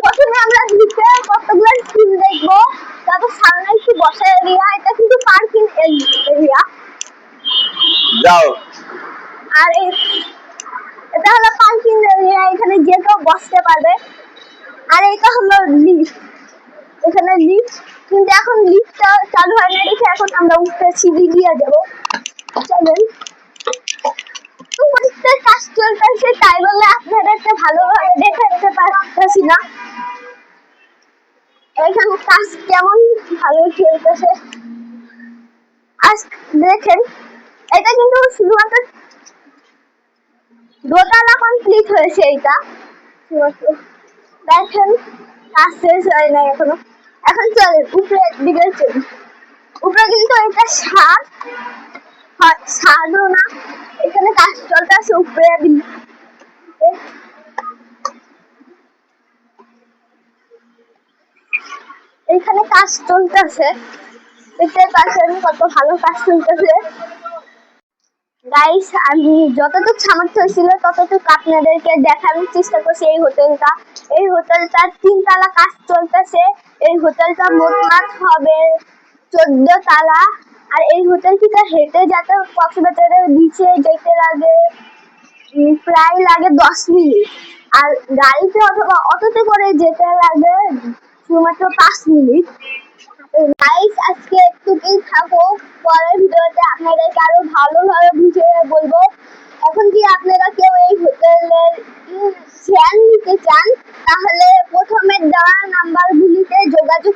প্রথমে আমরা নিচে কতগুলো সিন দেখবো, তারপর সামনে একটু বসার এরিয়া, এটা কিন্তু পার্কিং এরিয়া। যাও। আর এটা হলো পার্কিং এরিয়া, এখানে যে কেউ বসতে পারবে। আর এটা হলো লিফট, এখানে লিফট, কিন্তু এখন লিফটটা চালু হয় না দেখে এখন আমরা উপরে সিঁড়ি দিয়ে যাবো। চলেন, কাজ চলতেছে তাই বলে আপনাদেরকে ভালোভাবে দেখাতে পারতেছি না। এখানে কাজ কেমন ভালো চলতেছে আজ দেখেন। এটা কিন্তু শুধুমাত্র দোতলা কমপ্লিট হয়েছে। এটা দেখেন কাজ শেষ হয় না এখনো। এখন চলেন উপরের দিকে চলি। উপরে কিন্তু এটা ছাদও না, এখানে কাজ চলতেছে উপরে। এখানে কাজ চলতেছে, দেখতে পাচ্ছেন কত ভালো কাজ চলতেছে। গাইস, আমি যতটুকু সামর্থ্য ছিল ততটুকু আপনাদেরকে দেখানোর চেষ্টা করছি। এই হোটেলটার 3 তলা কাজ চলতেছে। এই হোটেলটা মোটমাট হবে 14 তলা। আর এই হোটেল থেকে হেঁটে যেতে কক্সবাজারের বিচে যেতে লাগে প্রায় 10 মিনিট। আর গাড়িতে অথবা অটোতে করে যেতে লাগে শুধুমাত্র 5 মিনিট। গাইস, আজকে একটুকুই থাকো, পরের ভিডিওতে আপনাদেরকে আরো ভালোভাবে বুঝিয়ে বলবো। এখন কি আপনারা কেউ এই হোটেলের শেয়ার নিতে চান, তাহলে প্রথমে দেওয়া নাম্বারগুলিতে যোগাযোগ